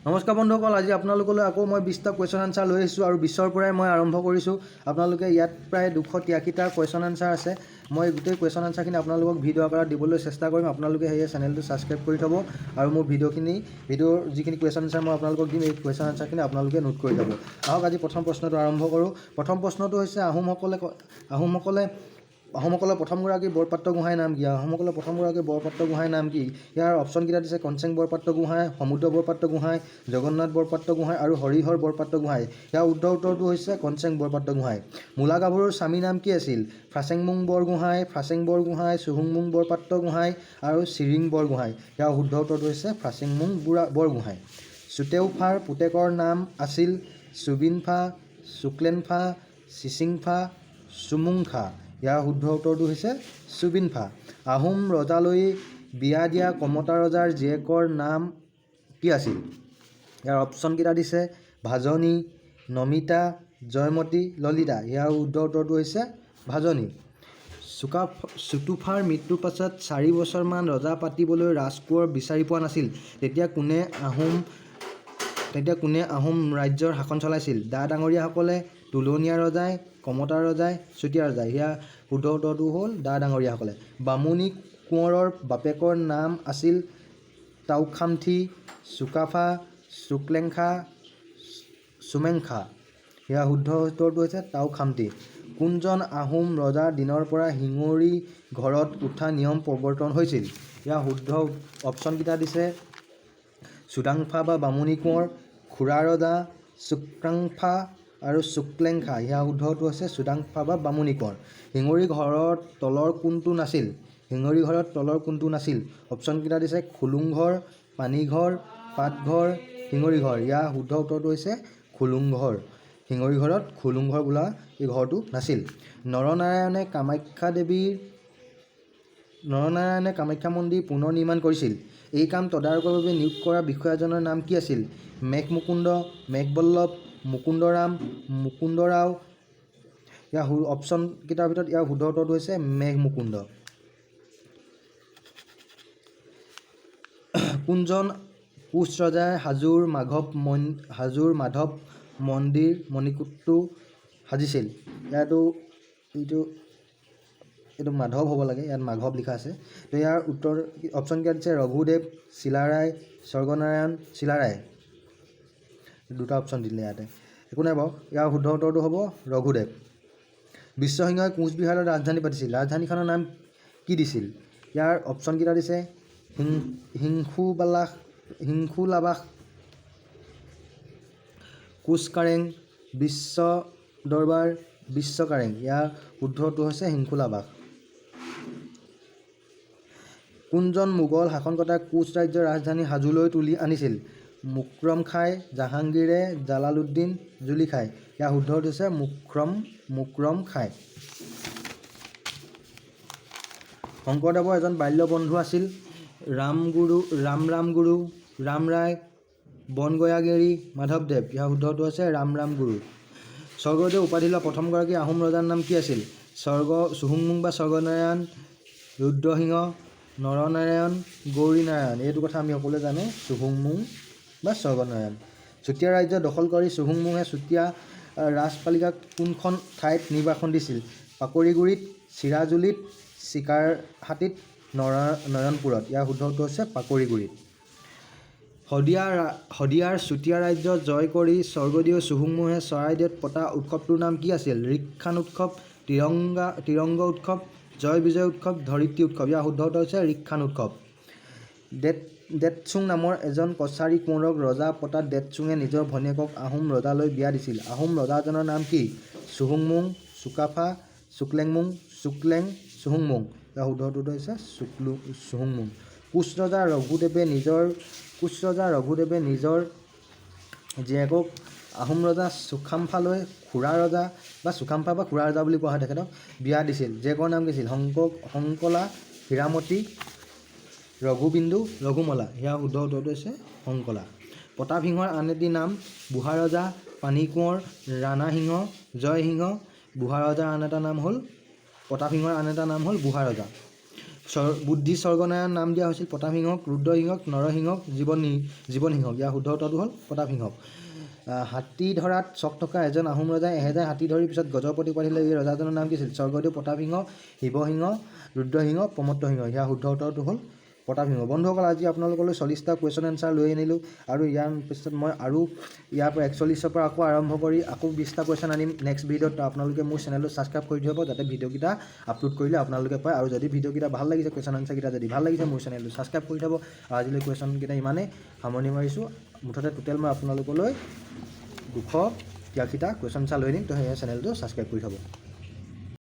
নমস্কাৰ বন্ধুসকল, আজি আপোনালোকলৈ আকৌ মই 20টা কুৱেশ্যন আনচাৰ লৈ আহিছোঁ আৰু 20ৰ পৰাই মই আৰম্ভ কৰিছোঁ। আপোনালোকে ইয়াত প্ৰায় 283টা কুৱেশ্যন আনচাৰ আছে। মই গোটেই কুৱেশ্যন আনচাৰখিনি আপোনালোকক ভিডিঅ' আকাৰত দিবলৈ চেষ্টা কৰিম। আপোনালোকে সেয়ে চেনেলটো ছাবস্ক্ৰাইব কৰি থ'ব আৰু মোৰ ভিডিঅ'ৰ যিখিনি কুৱেশ্যন আনচাৰ মই আপোনালোকক দিম, এই কুৱেশ্যন আনচাৰখিনি আপোনালোকে নোট কৰি যাব। আহক আজি প্ৰথম প্ৰশ্নটো আৰম্ভ কৰোঁ। প্ৰথম প্ৰশ্নটো হৈছে আহোমসকলৰ প্ৰথমগৰাকী বৰপাত্ৰ গোহাঁইৰ নাম কি? আহোমসকলৰ প্ৰথমগৰাকী বৰপাত্ৰ গোহাঁইৰ নাম কি? ইয়াৰ অপশ্যনকেইটা দিছে কনচেং বৰপাত্ৰ গোহাঁই, সমুদ্ৰ বৰপাত্ৰ গোহাঁই, জগন্নাথ বৰপাত্ৰ গোহাঁই আৰু হৰিহৰ বৰপাত্ৰ গোহাঁই। ইয়াৰ উত্তৰটো হৈছে কনচেং বৰপাত্ৰ গোহাঁই। মূলা গাভৰুৰ স্বামীৰ নাম কি আছিল? ফ্ৰাচেংমুং বৰগোহাঁই, ফ্ৰাচেং বৰগোহাঁই, চুহুংমুং বৰপাত্ৰ গোহাঁই আৰু চিৰিং বৰগোহাঁই। ইয়াৰ শুদ্ধ উত্তৰটো হৈছে ফ্ৰাচেংমুং বৰগোহাঁই। চুতেওফাৰ পুতেকৰ নাম আছিল চুবিনফা, চুক্লেনফা, চিচিংফা, চুমুংফা। ইয়াৰ শুদ্ধ উত্তৰটো হৈছে চুবিনফা। আহোম ৰজালৈ বিয়া দিয়া কমতা ৰজাৰ জীয়েকৰ নাম কি আছিল? ইয়াৰ অপশ্যনকেইটা দিছে ভাজনী, নমিতা, জয়মতী, ললিতা। ইয়াৰ শুদ্ধ উত্তৰটো হৈছে ভাজনী। চুতুফাৰ মৃত্যুৰ পাছত 4 বছৰমান ৰজা পাতিবলৈ ৰাজকোঁৱৰ বিচাৰি পোৱা নাছিল। তেতিয়া কোনে আহোম ৰাজ্যৰ শাসন চলাইছিল? ডা ডাঙৰীয়াসকলে, তুলনীয়া ৰজাই, কমতা ৰজাই, চুতীয়া ৰজাই। ইয়াৰ শুদ্ধ উত্তৰটো হ'ল ডা ডাঙৰীয়াসকলে। বামুণী কোঁৱৰৰ বাপেকৰ নাম আছিল টাওখামথি, চুকাফা, চুক্লেংখা, চুমেংখা। ইয়াৰ শুদ্ধ উত্তৰটো হৈছে টাওখামথি। কোনজন আহোম ৰজাৰ দিনৰ পৰা শিঙৰি ঘৰত উঠা নিয়ম প্ৰৱৰ্তন হৈছিল? ইয়াৰ শুদ্ধ অপশ্যনকেইটা দিছে চুডাংফা বা বামুণী কোঁৱৰ, খুৰা ৰজা, চুক্ৰাংফা আৰু চুক্লেংখা। ইয়াৰ শুদ্ধটো হৈছে চুডাংফা বা বামুণী কোঁৱৰ। শিঙৰি ঘৰৰ তলৰ কোনটো নাছিল? অপশ্যনকেইটা দিছে খুলুংঘৰ, পানীঘৰ, পাটঘৰ, শিঙৰিঘৰ। ইয়াৰ শুদ্ধ উত্তৰটো হৈছে খুলুংঘৰ। শিঙৰি ঘৰত খুলুংঘৰ বোলা এই ঘৰটো নাছিল। নৰনাৰায়ণে কামাখ্যা মন্দিৰ পুনৰ নিৰ্মাণ কৰিছিল। এই কাম তদাৰকৰ বাবে নিয়োগ কৰা বিষয়াজনৰ নাম কি আছিল? মেঘমুকুন্দ, মেঘবল্লভ, মুকুন্দৰাম, মুকুন্দৰাও। ইয়াৰ অপশ্যনকেইটাৰ ভিতৰত ইয়াৰ শুদ্ধ উত্তৰটো হৈছে মেঘমুকুন্দ। কোনজন কোচ ৰজাই হাজোৰ মাধৱ মন্দিৰ মণিকূটটো সাজিছিল? এইটো মাধৱ হ'ব লাগে, ইয়াত মাধৱ লিখা আছে। তো ইয়াৰ উত্তৰ অপশ্যনকেইটা দিছে ৰঘুদেৱ, চিলাৰায়, স্বৰ্গনাৰায়ণ, চিলাৰায়। দুটা অপশ্যন দিলে ইয়াতে, একো নাই বাৰু। ইয়াৰ শুদ্ধ উত্তৰটো হ'ব ৰঘুদেৱ। বিশ্বসিংহই কোচবিহাৰৰ ৰাজধানী পাতিছিল। ৰাজধানীখনৰ নাম কি দিছিল? ইয়াৰ অপশ্যনকেইটা দিছে হিংসুলাবাস, কোচকাৰেং, বিশ্ব দৰবাৰ, বিশ্বকাৰেং। ইয়াৰ শুদ্ধটো হৈছে হিংসুলাবাস। কোনজন মোগল শাসনকৰ্তাই কোচ ৰাজ্যৰ ৰাজধানী হাজোলৈ তুলি আনিছিল? মুক্ৰম খাই, জাহাংগীৰে, জালালুদ্দিন, জুলিখাই। ইয়াৰ শুদ্ধটো হৈছে মুক্ৰম খাই। শংকৰদেৱৰ এজন বাল্য বন্ধু আছিল ৰামগুৰু, ৰামৰায়, বনগয়াগিৰি, মাধৱদেৱ। ইয়াৰ শুদ্ধটো হৈছে ৰামগুৰু। স্বৰ্গদেউ উপাধি লোৱা প্ৰথমগৰাকী আহোম ৰজাৰ নাম কি আছিল? চুহুংমুং বা স্বৰ্গনাৰায়ণ, ৰুদ্ৰসিংহ, নৰনাৰায়ণ, গৌৰীনাৰায়ণ। এইটো কথা আমি সকলোৱে জানো, চুহুংমুং বা স্বৰ্গনাৰায়ণ। চুতীয়া ৰাজ্য দখল কৰি চুহুংমুঙে চুতীয়া ৰাজপালিকাক কোনখন ঠাইত নিৰ্বাসন দিছিল? পাকৰিগুৰিত, চিৰাজুলিত, চিকাৰহাটীত, নয়নপুৰত। ইয়াৰ শুদ্ধ উত্তৰ হৈছে পাকৰিগুৰিত। শদিয়াৰ চুতীয়া ৰাজ্য জয় কৰি স্বৰ্গদেউ চুহুংমুঙে চৰাইদেউত পতা উৎসৱটোৰ নাম কি আছিল? ঋক্ষান উৎসৱ, তিৰংগ উৎসৱ, জয় বিজয় উৎসৱ, ধৰিত্ৰী উৎসৱ। ইয়াৰ শুদ্ধ উত্তৰ হৈছে ঋক্ষান উৎসৱ। দেদচুং নামৰ এজন কছাৰী কোঁৱৰক ৰজা পতা দেদচুঙে নিজৰ ভনীয়েকক আহোম ৰজালৈ বিয়া দিছিল। আহোম ৰজাজনৰ নাম কি? চুহুংমুং, চুকাফা, চুক্লেংমুং, চুক্লেং, চুহুংমুং। ইয়াৰ শুদ্ধ উত্তৰটো হৈছে চুহুংমুং। কোচ ৰজা ৰঘুদেৱে নিজৰ জীয়েকক আহোম ৰজা চুকাম্ফালৈ চুকাম্ফা বা খুৰা ৰজা বুলি কোৱা হয় তেখেতক বিয়া দিছিল। জীয়েকৰ নাম কি আছিল? শংকলা, হীৰামতী, ৰঘুবিন্দু, ৰঘুমলা। ইয়াৰ শুদ্ধ উত্তৰটো হৈছে শংকলা। প্ৰতাপসিংহৰ আন এটি নাম বুঢ়া ৰজা, পানী কোঁৱৰ, ৰাণা সিংহ, জয় সিংহ। প্ৰতাপসিংহৰ আন এটা নাম হ'ল বুঢ়া ৰজা। বুদ্ধি স্বৰ্গনাৰায়ণ নাম দিয়া হৈছিল প্ৰতাপসিংহক, ৰুদ্ৰসিংহক, নৰসিংহক, জীৱনসিংহক। ইয়াৰ শুদ্ধ উত্তৰটো হ'ল প্ৰতাপসিংহক। হাতী ধৰাত চখ থকা এজন আহোম ৰজাই 1000 হাতী ধৰি পিছত গজপতি উপাধি দিলে। এই ৰজাজনৰ নাম কি আছিল? স্বৰ্গদেউ প্ৰতাপসিংহ, শিৱসিংহ, ৰুদ্ৰসিংহ, প্ৰমত্তসিংহ। ইয়াৰ শুদ্ধ উত্তৰটো হ'ল প্ৰতাপসিংহ। বন্ধুসকল, আজি আপোনালোকলৈ 40টা কুৱেশ্যন এনচাৰ লৈ আনিলোঁ আৰু ইয়াৰ পিছত মই আৰু ইয়াৰ পৰা 41ৰ পৰা আকৌ আৰম্ভ কৰি আকৌ 20টা কুৱেশ্যন আনিম নেক্সট ভিডিঅ'ত। আপোনালোকে মোৰ চেনেলটো ছাবস্ক্ৰাইব কৰি থ'ব যাতে ভিডিঅ'কেইটা আপলোড কৰিলে আপোনালোকে পায়। আৰু যদি ভিডিঅ'কেইটা ভাল লাগিছে, কুৱেশ্যন আনচাৰকেইটা যদি ভাল লাগিছে, মোৰ চেনেলটো ছাবস্ক্ৰাইব কৰি থ'ব। আৰু আজিলৈ কুৱেশ্যনকেইটা ইমানেই সামৰণি মাৰিছোঁ। মুঠতে টোটেল মই আপোনালোকলৈ 283টা কুৱেশ্যন আনচাৰ লৈ আনিম, তো সেয়ে চেনেলটো ছাবস্ক্ৰাইব কৰি থ'ব।